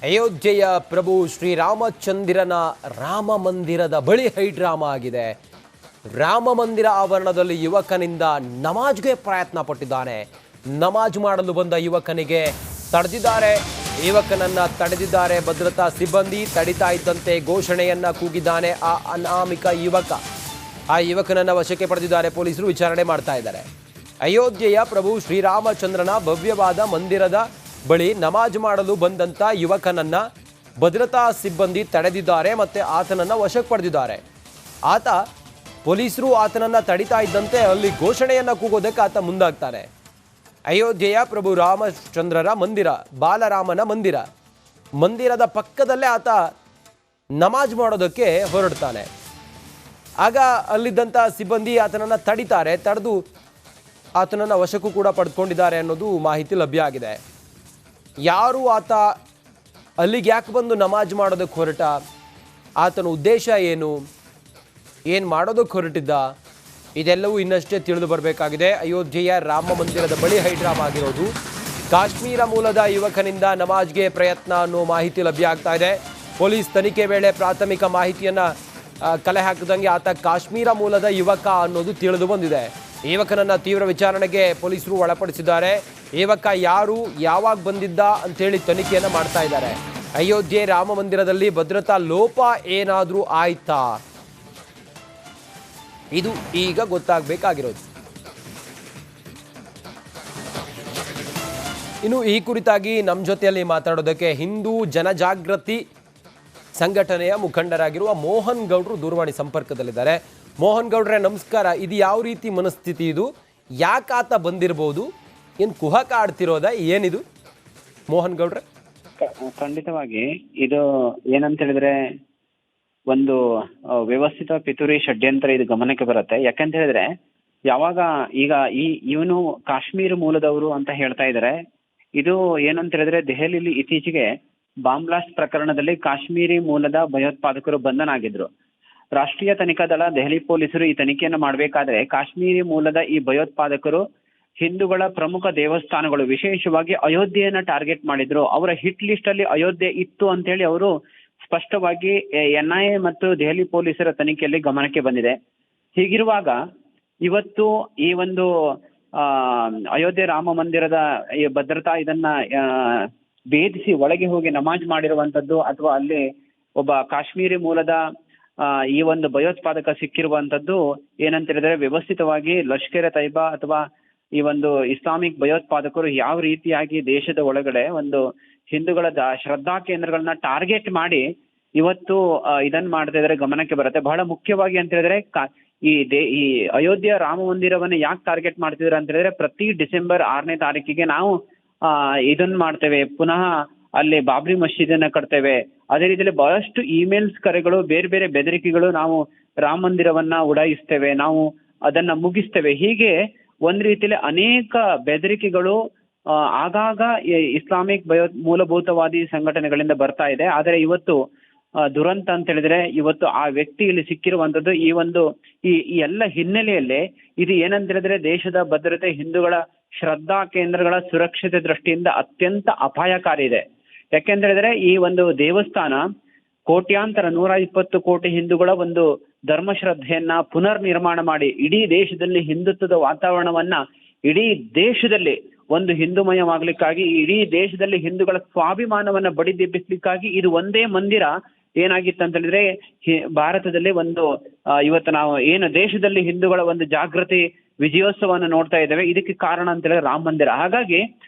ಅಯೋಧ್ಯೆಯ ಪ್ರಭು ಶ್ರೀರಾಮಚಂದ್ರನ ರಾಮ ಮಂದಿರದ ಬಳಿ ಹೈಡ್ರಾಮಾ ಆಗಿದೆ. ರಾಮ ಮಂದಿರ ಆವರಣದಲ್ಲಿ ಯುವಕನಿಂದ ನಮಾಜ್ಗೆ ಪ್ರಯತ್ನ ಪಟ್ಟಿದ್ದಾನೆ. ನಮಾಜ್ ಮಾಡಲು ಬಂದ ಯುವಕನಿಗೆ ಯುವಕನನ್ನ ತಡೆದಿದ್ದಾರೆ ಭದ್ರತಾ ಸಿಬ್ಬಂದಿ. ತಡಿತಾ ಇದ್ದಂತೆ ಘೋಷಣೆಯನ್ನ ಕೂಗಿದ್ದಾನೆ ಆ ಅನಾಮಿಕ ಯುವಕ. ಆ ಯುವಕನನ್ನ ವಶಕ್ಕೆ ಪಡೆದಿದ್ದಾರೆ ಪೊಲೀಸರು, ವಿಚಾರಣೆ ಮಾಡ್ತಾ ಇದ್ದಾರೆ. ಅಯೋಧ್ಯೆಯ ಪ್ರಭು ಶ್ರೀರಾಮಚಂದ್ರನ ಭವ್ಯವಾದ ಮಂದಿರದ ಬಳಿ ನಮಾಜ್ ಮಾಡಲು ಬಂದಂತ ಯುವಕನನ್ನ ಭದ್ರತಾ ಸಿಬ್ಬಂದಿ ತಡೆದಿದ್ದಾರೆ ಮತ್ತೆ ಆತನನ್ನ ವಶಕ್ಕೆ ಪಡೆದಿದ್ದಾರೆ. ಪೊಲೀಸರು ಆತನನ್ನ ತಡಿತಾ ಇದ್ದಂತೆ ಅಲ್ಲಿ ಘೋಷಣೆಯನ್ನ ಕೂಗೋದಕ್ಕೆ ಆತ ಮುಂದಾಗ್ತಾನೆ. ಅಯೋಧ್ಯೆಯ ಪ್ರಭು ರಾಮಚಂದ್ರರ ಮಂದಿರ, ಬಾಲರಾಮನ ಮಂದಿರದ ಪಕ್ಕದಲ್ಲೇ ಆತ ನಮಾಜ್ ಮಾಡೋದಕ್ಕೆ ಹೊರಡ್ತಾನೆ. ಆಗ ಅಲ್ಲಿದ್ದಂಥ ಸಿಬ್ಬಂದಿ ಆತನನ್ನ ತಡೆದು ಆತನನ್ನ ವಶಕ್ಕೂ ಕೂಡ ಪಡೆದುಕೊಂಡಿದ್ದಾರೆ ಅನ್ನೋದು ಮಾಹಿತಿ ಲಭ್ಯ ಆಗಿದೆ. ಯಾರು ಆತ, ಅಲ್ಲಿಗೆ ಯಾಕೆ ಬಂದು ನಮಾಜ್ ಮಾಡೋದಕ್ಕೆ ಹೊರಟ, ಆತನ ಉದ್ದೇಶ ಏನು ಮಾಡೋದಕ್ಕೆ ಹೊರಟಿದ್ದ, ಇದೆಲ್ಲವೂ ಇನ್ನಷ್ಟೇ ತಿಳಿದು ಬರಬೇಕಾಗಿದೆ. ಅಯೋಧ್ಯೆಯ ರಾಮ ಮಂದಿರದ ಬಳಿ ಹೈಡ್ರಾಮಾ ಆಗಿರೋದು. ಕಾಶ್ಮೀರ ಮೂಲದ ಯುವಕನಿಂದ ನಮಾಜ್ಗೆ ಪ್ರಯತ್ನ ಅನ್ನೋ ಮಾಹಿತಿ ಲಭ್ಯ ಆಗ್ತಾ ಇದೆ. ಪೊಲೀಸ್ ತನಿಖೆ ವೇಳೆ ಪ್ರಾಥಮಿಕ ಮಾಹಿತಿಯನ್ನ ಕಲೆ ಹಾಕಿದಂಗೆ ಆತ ಕಾಶ್ಮೀರ ಮೂಲದ ಯುವಕ ಅನ್ನೋದು ತಿಳಿದು ಬಂದಿದೆ. ಯುವಕನನ್ನ ತೀವ್ರ ವಿಚಾರಣೆಗೆ ಪೊಲೀಸರು ಒಳಪಡಿಸಿದ್ದಾರೆ. ಯುವಕ ಯಾರು, ಯಾವಾಗ ಬಂದಿದ್ದ ಅಂತೇಳಿ ತನಿಖೆಯನ್ನ ಮಾಡ್ತಾ ಇದ್ದಾರೆ. ಅಯೋಧ್ಯೆ ರಾಮ ಮಂದಿರದಲ್ಲಿ ಭದ್ರತಾ ಲೋಪ ಏನಾದರೂ ಆಯ್ತಾ, ಇದು ಈಗ ಗೊತ್ತಾಗಬೇಕಾಗಿರೋದು. ಇನ್ನು ಈ ಕುರಿತಾಗಿ ನಮ್ಮ ಜೊತೆಯಲ್ಲಿ ಮಾತಾಡೋದಕ್ಕೆ ಹಿಂದೂ ಜನಜಾಗೃತಿ ಸಂಘಟನೆಯ ಮುಖಂಡರಾಗಿರುವ ಮೋಹನ್ ಗೌಡ್ರು ದೂರವಾಣಿ ಸಂಪರ್ಕದಲ್ಲಿದ್ದಾರೆ. ಮೋಹನ್ ಗೌಡ್ರೆ ನಮಸ್ಕಾರ. ಇದು ಯಾವ ರೀತಿ ಮನಸ್ಥಿತಿ, ಇದು ಯಾಕೆ ಆತ ಬಂದಿರಬಹುದು, ಏನು ಕುಹಕ ಆಡ್ತಿರೋದ, ಏನಿದು ಮೋಹನ್ ಗೌಡ್ರೆ? ಖಂಡಿತವಾಗಿ ಇದು ಏನಂತ ಹೇಳಿದ್ರೆ ಒಂದು ವ್ಯವಸ್ಥಿತ ಪಿತೂರಿ ಷಡ್ಯಂತ್ರ ಇದು ಗಮನಕ್ಕೆ ಬರುತ್ತೆ. ಯಾಕಂತ ಹೇಳಿದ್ರೆ ಯಾವಾಗ ಈಗ ಇವನು ಕಾಶ್ಮೀರ ಮೂಲದವರು ಅಂತ ಹೇಳ್ತಾ ಇದ್ದಾರೆ. ಇದು ಏನಂತ ಹೇಳಿದ್ರೆ ದೆಹಲಿಯಲ್ಲಿ ಇತ್ತೀಚೆಗೆ ಬಾಂಬ್ ಬ್ಲಾಸ್ಟ್ ಪ್ರಕರಣದಲ್ಲಿ ಕಾಶ್ಮೀರಿ ಮೂಲದ ಭಯೋತ್ಪಾದಕರು ಬಂಧನ ಆಗಿದ್ರು. ರಾಷ್ಟ್ರೀಯ ತನಿಖಾ ದಳ, ದೆಹಲಿ ಪೊಲೀಸರು ಈ ತನಿಖೆಯನ್ನು ಮಾಡಬೇಕಾದ್ರೆ ಕಾಶ್ಮೀರಿ ಮೂಲದ ಈ ಭಯೋತ್ಪಾದಕರು ಹಿಂದೂಗಳ ಪ್ರಮುಖ ದೇವಸ್ಥಾನಗಳು, ವಿಶೇಷವಾಗಿ ಅಯೋಧ್ಯೆಯನ್ನ ಟಾರ್ಗೆಟ್ ಮಾಡಿದ್ರು. ಅವರ ಹಿಟ್ ಲಿಸ್ಟ್ ಅಲ್ಲಿ ಅಯೋಧ್ಯೆ ಇತ್ತು ಅಂತ ಹೇಳಿ ಅವರು ಸ್ಪಷ್ಟವಾಗಿ NIA ಮತ್ತು ದೆಹಲಿ ಪೊಲೀಸರ ತನಿಖೆಯಲ್ಲಿ ಗಮನಕ್ಕೆ ಬಂದಿದೆ. ಹೀಗಿರುವಾಗ ಇವತ್ತು ಈ ಒಂದು ಅಯೋಧ್ಯೆ ರಾಮ ಮಂದಿರದ ಈ ಭದ್ರತಾ ಇದನ್ನ ಭೇದಿಸಿ ಒಳಗೆ ಹೋಗಿ ನಮಾಜ್ ಮಾಡಿರುವಂತದ್ದು, ಅಥವಾ ಅಲ್ಲಿ ಒಬ್ಬ ಕಾಶ್ಮೀರಿ ಮೂಲದ ಈ ಒಂದು ಭಯೋತ್ಪಾದಕ ಸಿಕ್ಕಿರುವಂತದ್ದು ಏನಂತ ಹೇಳಿದ್ರೆ ವ್ಯವಸ್ಥಿತವಾಗಿ ಲಷ್ಕರ್ ತೈಬಾ ಅಥವಾ ಈ ಒಂದು ಇಸ್ಲಾಮಿಕ್ ಭಯೋತ್ಪಾದಕರು ಯಾವ ರೀತಿಯಾಗಿ ದೇಶದ ಒಳಗಡೆ ಒಂದು ಹಿಂದೂಗಳ ಶ್ರದ್ಧಾ ಕೇಂದ್ರಗಳನ್ನ ಟಾರ್ಗೆಟ್ ಮಾಡಿ ಇವತ್ತು ಇದನ್ನ ಮಾಡ್ತಾ ಇದ್ರೆ ಗಮನಕ್ಕೆ ಬರುತ್ತೆ. ಬಹಳ ಮುಖ್ಯವಾಗಿ ಅಂತ ಹೇಳಿದ್ರೆ ಈ ಅಯೋಧ್ಯೆಯ ರಾಮ ಮಂದಿರವನ್ನ ಯಾಕೆ ಟಾರ್ಗೆಟ್ ಮಾಡ್ತಿದ್ರು ಅಂತ ಹೇಳಿದ್ರೆ ಪ್ರತಿ ಡಿಸೆಂಬರ್ 6ನೇ ತಾರೀಕಿಗೆ ನಾವು ಇದನ್ನ ಮಾಡ್ತೇವೆ, ಪುನಃ ಅಲ್ಲಿ ಬಾಬ್ರಿ ಮಸೀದಿಯನ್ನ ಕಟ್ತೇವೆ. ಅದೇ ರೀತಿಯಲ್ಲಿ ಬಹಳಷ್ಟು ಇಮೇಲ್ಸ್, ಕರೆಗಳು, ಬೇರೆ ಬೇರೆ ಬೆದರಿಕೆಗಳು, ನಾವು ರಾಮ ಮಂದಿರವನ್ನ ಉಡಾಯಿಸ್ತೇವೆ, ನಾವು ಅದನ್ನ ಮುಗಿಸ್ತೇವೆ, ಹೀಗೆ ಒಂದ್ ರೀತಿಯಲ್ಲಿ ಅನೇಕ ಬೆದರಿಕೆಗಳು ಆಗಾಗ ಇಸ್ಲಾಮಿಕ್ ಮೂಲಭೂತವಾದಿ ಸಂಘಟನೆಗಳಿಂದ ಬರ್ತಾ ಇದೆ. ಆದರೆ ಇವತ್ತು ದುರಂತ ಅಂತ ಹೇಳಿದ್ರೆ ಇವತ್ತು ಆ ವ್ಯಕ್ತಿ ಇಲ್ಲಿ ಸಿಕ್ಕಿರುವಂತದ್ದು ಈ ಎಲ್ಲ ಹಿನ್ನೆಲೆಯಲ್ಲಿ ಇದು ಏನಂತ ಹೇಳಿದ್ರೆ ದೇಶದ ಭದ್ರತೆ, ಹಿಂದೂಗಳ ಶ್ರದ್ಧಾ ಕೇಂದ್ರಗಳ ಸುರಕ್ಷತೆ ದೃಷ್ಟಿಯಿಂದ ಅತ್ಯಂತ ಅಪಾಯಕಾರಿ ಇದೆ. ಯಾಕೆಂತ ಹೇಳಿದ್ರೆ ಈ ಒಂದು ದೇವಸ್ಥಾನ ಕೋಟ್ಯಾಂತರ 120 ಕೋಟಿ ಹಿಂದೂಗಳ ಒಂದು ಧರ್ಮ ಶ್ರದ್ಧೆಯನ್ನ ಪುನರ್ ನಿರ್ಮಾಣ ಮಾಡಿ ಇಡೀ ದೇಶದಲ್ಲಿ ಹಿಂದುತ್ವದ ವಾತಾವರಣವನ್ನ ಇಡೀ ದೇಶದಲ್ಲಿ ಒಂದು ಹಿಂದೂಮಯವಾಗ್ಲಿಕ್ಕಾಗಿ, ಇಡೀ ದೇಶದಲ್ಲಿ ಹಿಂದೂಗಳ ಸ್ವಾಭಿಮಾನವನ್ನ ಬಡಿದೆಬ್ಬಿಸ್ಲಿಕ್ಕಾಗಿ ಇದು ಒಂದೇ ಮಂದಿರ ಏನಾಗಿತ್ತು ಅಂತ ಹೇಳಿದ್ರೆ ಭಾರತದಲ್ಲಿ ಒಂದು ಇವತ್ತು ನಾವು ಏನು ದೇಶದಲ್ಲಿ ಹಿಂದೂಗಳ ಒಂದು ಜಾಗೃತಿ ವಿಜಯೋತ್ಸವವನ್ನು ನೋಡ್ತಾ ಇದ್ದೇವೆ. ಇದಕ್ಕೆ ಕಾರಣ ಅಂತ ಹೇಳಿದ್ರೆ ರಾಮ ಮಂದಿರ. ಹಾಗಾಗಿ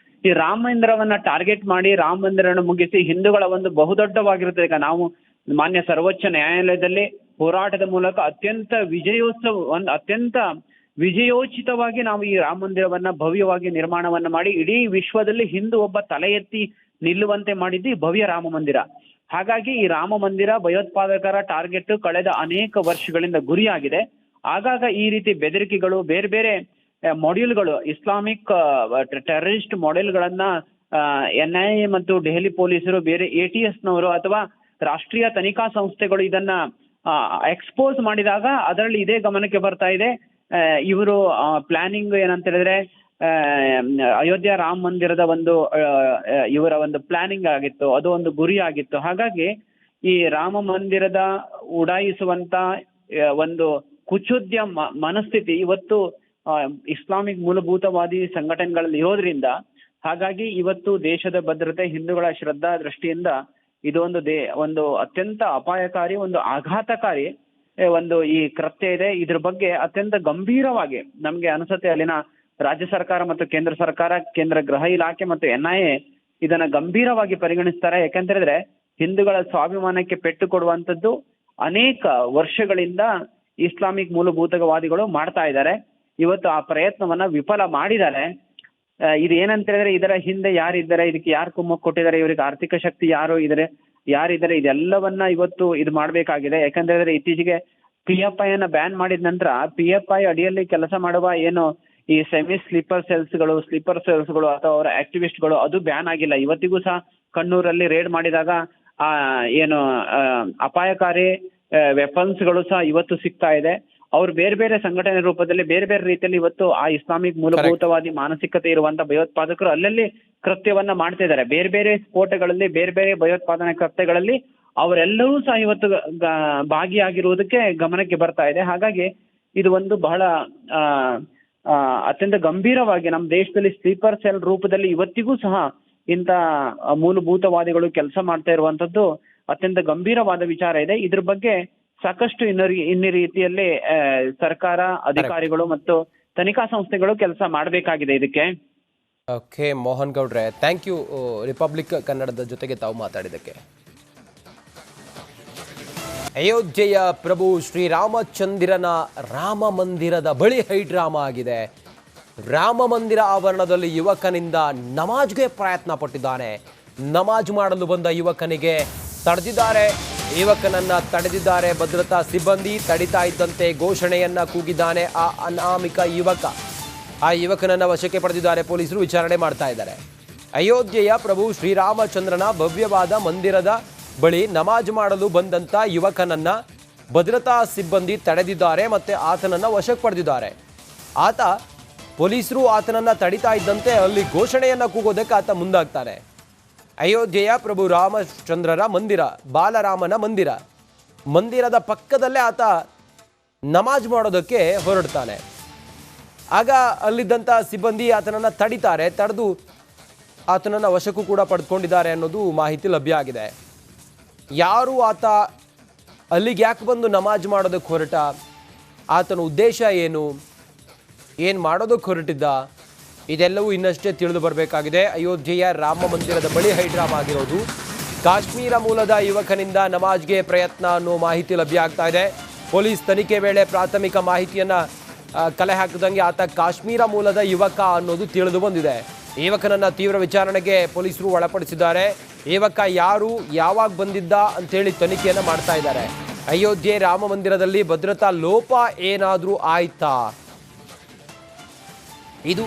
ಈ ರಾಮ ಮಂದಿರವನ್ನ ಟಾರ್ಗೆಟ್ ಮಾಡಿ ರಾಮ ಮಂದಿರವನ್ನು ಮುಗಿಸಿ ಹಿಂದೂಗಳ ಒಂದು ಬಹುದೊಡ್ಡವಾಗಿರುತ್ತೆ. ಈಗ ನಾವು ಮಾನ್ಯ ಸರ್ವೋಚ್ಚ ನ್ಯಾಯಾಲಯದಲ್ಲಿ ಹೋರಾಟದ ಮೂಲಕ ಅತ್ಯಂತ ವಿಜಯೋಚಿತವಾಗಿ ನಾವು ಈ ರಾಮ ಮಂದಿರವನ್ನ ಭವ್ಯವಾಗಿ ನಿರ್ಮಾಣವನ್ನ ಮಾಡಿ ಇಡೀ ವಿಶ್ವದಲ್ಲಿ ಹಿಂದೂ ಒಬ್ಬ ತಲೆ ಎತ್ತಿ ನಿಲ್ಲುವಂತೆ ಮಾಡಿದ್ದು ಈ ಭವ್ಯ ರಾಮ ಮಂದಿರ. ಹಾಗಾಗಿ ಈ ರಾಮ ಮಂದಿರ ಭಯೋತ್ಪಾದಕರ ಟಾರ್ಗೆಟ್ ಕಳೆದ ಅನೇಕ ವರ್ಷಗಳಿಂದ ಗುರಿಯಾಗಿದೆ. ಆಗಾಗ ಈ ರೀತಿ ಬೆದರಿಕೆಗಳು, ಬೇರೆ ಬೇರೆ ಮಾಡ್ಯೂಲ್ಗಳು, ಇಸ್ಲಾಮಿಕ್ ಟೆರರಿಸ್ಟ್ ಮಾಡೆಲ್ಗಳನ್ನ NIA ಮತ್ತು ದೆಹಲಿ ಪೊಲೀಸರು, ಬೇರೆ ATS ನವರು ಅಥವಾ ರಾಷ್ಟ್ರೀಯ ತನಿಖಾ ಸಂಸ್ಥೆಗಳು ಇದನ್ನ ಎಕ್ಸ್ಪೋಸ್ ಮಾಡಿದಾಗ ಅದರಲ್ಲಿ ಇದೇ ಗಮನಕ್ಕೆ ಬರ್ತಾ ಇದೆ. ಇವರು ಪ್ಲಾನಿಂಗ್ ಏನಂತ ಹೇಳಿದ್ರೆ ಆ, ಅಯೋಧ್ಯ ರಾಮ ಮಂದಿರದ ಒಂದು ಇವರ ಒಂದು ಪ್ಲಾನಿಂಗ್ ಆಗಿತ್ತು, ಅದು ಒಂದು ಗುರಿ ಆಗಿತ್ತು. ಹಾಗಾಗಿ ಈ ರಾಮ ಮಂದಿರದ ಉಡಾಯಿಸುವಂತ ಒಂದು ಕುಚುದ್ಯ ಮನಸ್ಥಿತಿ ಇವತ್ತು ಇಸ್ಲಾಮಿಕ್ ಮೂಲಭೂತವಾದಿ ಸಂಘಟನೆಗಳಲ್ಲಿ ಇರೋದ್ರಿಂದ, ಹಾಗಾಗಿ ಇವತ್ತು ದೇಶದ ಭದ್ರತೆ, ಹಿಂದೂಗಳ ಶ್ರದ್ಧಾ ದೃಷ್ಟಿಯಿಂದ ಇದು ಒಂದು ಅತ್ಯಂತ ಅಪಾಯಕಾರಿ, ಒಂದು ಆಘಾತಕಾರಿ ಒಂದು ಈ ಕೃತ್ಯ ಇದೆ. ಇದ್ರ ಬಗ್ಗೆ ಅತ್ಯಂತ ಗಂಭೀರವಾಗಿ ನಮ್ಗೆ ಅನಿಸುತ್ತೆ ಅಲ್ಲಿನ ರಾಜ್ಯ ಸರ್ಕಾರ ಮತ್ತು ಕೇಂದ್ರ ಸರ್ಕಾರ, ಕೇಂದ್ರ ಗೃಹ ಇಲಾಖೆ ಮತ್ತು NIA ಇದನ್ನ ಗಂಭೀರವಾಗಿ ಪರಿಗಣಿಸ್ತಾರೆ. ಯಾಕಂತ ಹೇಳಿದ್ರೆ ಹಿಂದೂಗಳ ಸ್ವಾಭಿಮಾನಕ್ಕೆ ಪೆಟ್ಟು ಕೊಡುವಂಥದ್ದು ಅನೇಕ ವರ್ಷಗಳಿಂದ ಇಸ್ಲಾಮಿಕ್ ಮೂಲಭೂತವಾದಿಗಳು ಮಾಡ್ತಾ ಇದ್ದಾರೆ. ಇವತ್ತು ಆ ಪ್ರಯತ್ನವನ್ನ ವಿಫಲ ಮಾಡಿದ್ದಾರೆ. ಇದು ಏನಂತ ಹೇಳಿದ್ರೆ ಇದರ ಹಿಂದೆ ಯಾರಿದ್ದಾರೆ, ಇದಕ್ಕೆ ಯಾರು ಕುಮ್ಮಕ್ಕು ಕೊಟ್ಟಿದ್ದಾರೆ, ಇವರಿಗೆ ಆರ್ಥಿಕ ಶಕ್ತಿ ಯಾರಿದ್ದಾರೆ, ಇದೆಲ್ಲವನ್ನ ಇವತ್ತು ಇದು ಮಾಡ್ಬೇಕಾಗಿದೆ. ಯಾಕಂತ ಹೇಳಿದ್ರೆ ಇತ್ತೀಚೆಗೆ PFI ಅನ್ನ ಬ್ಯಾನ್ ಮಾಡಿದ ನಂತರ PFI ಅಡಿಯಲ್ಲಿ ಕೆಲಸ ಮಾಡುವ ಏನು ಈ ಸೆಮಿ ಸ್ಲೀಪರ್ ಸೆಲ್ಸ್ಗಳು ಅಥವಾ ಅವರ ಆಕ್ಟಿವಿಸ್ಟ್ಗಳು ಅದು ಬ್ಯಾನ್ ಆಗಿಲ್ಲ. ಇವತ್ತಿಗೂ ಸಹ ಕಣ್ಣೂರಲ್ಲಿ ರೇಡ್ ಮಾಡಿದಾಗ ಏನು ಅಪಾಯಕಾರಿ ವೆಪನ್ಸ್ಗಳು ಸಹ ಇವತ್ತು ಸಿಗ್ತಾ ಇದೆ. ಅವ್ರು ಬೇರೆ ಬೇರೆ ಸಂಘಟನೆ ರೂಪದಲ್ಲಿ ಬೇರೆ ಬೇರೆ ರೀತಿಯಲ್ಲಿ ಇವತ್ತು ಆ ಇಸ್ಲಾಮಿಕ್ ಮೂಲಭೂತವಾದಿ ಮಾನಸಿಕತೆ ಇರುವಂತ ಭಯೋತ್ಪಾದಕರು ಅಲ್ಲಲ್ಲಿ ಕೃತ್ಯವನ್ನ ಮಾಡ್ತಾ ಇದ್ದಾರೆ. ಬೇರೆ ಬೇರೆ ಸ್ಫೋಟಗಳಲ್ಲಿ, ಬೇರೆ ಬೇರೆ ಭಯೋತ್ಪಾದನೆ ಕೃತ್ಯಗಳಲ್ಲಿ ಅವರೆಲ್ಲರೂ ಸಹ ಇವತ್ತು ಭಾಗಿಯಾಗಿರುವುದಕ್ಕೆ ಗಮನಕ್ಕೆ ಬರ್ತಾ ಇದೆ. ಹಾಗಾಗಿ ಇದು ಒಂದು ಬಹಳ ಅತ್ಯಂತ ಗಂಭೀರವಾಗಿ ನಮ್ಮ ದೇಶದಲ್ಲಿ ಸ್ಲೀಪರ್ ಸೆಲ್ ರೂಪದಲ್ಲಿ ಇವತ್ತಿಗೂ ಸಹ ಇಂಥ ಮೂಲಭೂತವಾದಿಗಳು ಕೆಲಸ ಮಾಡ್ತಾ ಇರುವಂತದ್ದು ಅತ್ಯಂತ ಗಂಭೀರವಾದ ವಿಚಾರ ಇದೆ. ಇದ್ರ ಬಗ್ಗೆ ಸಾಕಷ್ಟು ಇನ್ನು ರೀತಿಯಲ್ಲಿ ಸರ್ಕಾರ, ಅಧಿಕಾರಿಗಳು ಮತ್ತು ತನಿಖಾ ಸಂಸ್ಥೆಗಳು ಕೆಲಸ ಮಾಡಬೇಕಾಗಿದೆ ಇದಕ್ಕೆ. ಓಕೆ ಮೋಹನ್ ಗೌಡ್ರೆ, ಥ್ಯಾಂಕ್ ಯು ರಿಪಬ್ಲಿಕ್ ಕನ್ನಡದ ಜೊತೆಗೆ ತಾವು ಮಾತಾಡಿದ್ದಕ್ಕೆ. ಅಯೋಧ್ಯೆಯ ಪ್ರಭು ಶ್ರೀರಾಮಚಂದ್ರನ ರಾಮ ಮಂದಿರದ ಬಳಿ ಹೈಡ್ರಾಮಾ ಆಗಿದೆ. ರಾಮ ಮಂದಿರ ಆವರಣದಲ್ಲಿ ಯುವಕನಿಂದ ನಮಾಜ್ಗೆ ಪ್ರಯತ್ನ ಪಟ್ಟಿದ್ದಾನೆ. ನಮಾಜ್ ಮಾಡಲು ಬಂದ ಯುವಕನಿಗೆ ಯುವಕನನ್ನ ತಡೆದಿದ್ದಾರೆ ಭದ್ರತಾ ಸಿಬ್ಬಂದಿ. ತಡಿತಾ ಇದ್ದಂತೆ ಘೋಷಣೆಯನ್ನ ಕೂಗಿದ್ದಾನೆ ಆ ಅನಾಮಿಕ ಯುವಕ. ಆ ಯುವಕನನ್ನ ವಶಕ್ಕೆ ಪಡೆದಿದ್ದಾರೆ ಪೊಲೀಸರು, ವಿಚಾರಣೆ ಮಾಡ್ತಾ ಇದ್ದಾರೆ. ಅಯೋಧ್ಯೆಯ ಪ್ರಭು ಶ್ರೀರಾಮಚಂದ್ರನ ಭವ್ಯವಾದ ಮಂದಿರದ ಬಳಿ ನಮಾಜ್ ಮಾಡಲು ಬಂದಂತ ಯುವಕನನ್ನ ಭದ್ರತಾ ಸಿಬ್ಬಂದಿ ತಡೆದಿದ್ದಾರೆ ಮತ್ತೆ ಆತನನ್ನ ವಶಕ್ಕೆ ಪಡೆದಿದ್ದಾರೆ. ಪೊಲೀಸರು ಆತನನ್ನ ತಡಿತಾ ಇದ್ದಂತೆ ಅಲ್ಲಿ ಘೋಷಣೆಯನ್ನ ಕೂಗೋದಕ್ಕೆ ಆತ ಮುಂದಾಗ್ತಾನೆ. ಅಯೋಧ್ಯೆಯ ಪ್ರಭು ರಾಮಚಂದ್ರರ ಮಂದಿರ, ಬಾಲರಾಮನ ಮಂದಿರದ ಪಕ್ಕದಲ್ಲೇ ಆತ ನಮಾಜ್ ಮಾಡೋದಕ್ಕೆ ಹೊರಡ್ತಾನೆ. ಆಗ ಅಲ್ಲಿದ್ದಂಥ ಸಿಬ್ಬಂದಿ ಆತನನ್ನು ತಡೆದು ಆತನನ್ನು ವಶಕ್ಕೂ ಕೂಡ ಪಡೆದುಕೊಂಡಿದ್ದಾರೆ ಅನ್ನೋದು ಮಾಹಿತಿ ಲಭ್ಯ ಆಗಿದೆ. ಯಾರು ಆತ, ಅಲ್ಲಿಗೆ ಯಾಕೆ ಬಂದು ನಮಾಜ್ ಮಾಡೋದಕ್ಕೆ ಹೊರಟ, ಆತನ ಉದ್ದೇಶ ಏನು ಮಾಡೋದಕ್ಕೆ ಹೊರಟಿದ್ದ, ಇದೆಲ್ಲವೂ ಇನ್ನಷ್ಟೇ ತಿಳಿದು ಬರಬೇಕಾಗಿದೆ. ಅಯೋಧ್ಯೆಯ ರಾಮ ಮಂದಿರದ ಬಳಿ ಹೈಡ್ರಾಮಾ ಆಗಿರೋದು. ಕಾಶ್ಮೀರ ಮೂಲದ ಯುವಕನಿಂದ ನಮಾಜ್ಗೆ ಪ್ರಯತ್ನ ಅನ್ನೋ ಮಾಹಿತಿ ಲಭ್ಯ ಆಗ್ತಾ ಇದೆ. ಪೊಲೀಸ್ ತನಿಖೆ ವೇಳೆ ಪ್ರಾಥಮಿಕ ಮಾಹಿತಿಯನ್ನು ಕಲೆ ಹಾಕಿದಂಗೆ ಆತ ಕಾಶ್ಮೀರ ಮೂಲದ ಯುವಕ ಅನ್ನೋದು ತಿಳಿದು ಬಂದಿದೆ. ಯುವಕನನ್ನು ತೀವ್ರ ವಿಚಾರಣೆಗೆ ಪೊಲೀಸರು ಒಳಪಡಿಸಿದ್ದಾರೆ. ಯುವಕ ಯಾರು, ಯಾವಾಗ ಬಂದಿದ್ದ ಅಂತೇಳಿ ತನಿಖೆಯನ್ನು ಮಾಡ್ತಾ ಇದ್ದಾರೆ. ಅಯೋಧ್ಯೆ ರಾಮ ಮಂದಿರದಲ್ಲಿ ಭದ್ರತಾ ಲೋಪ ಏನಾದರೂ ಆಯ್ತಾ, ಇದು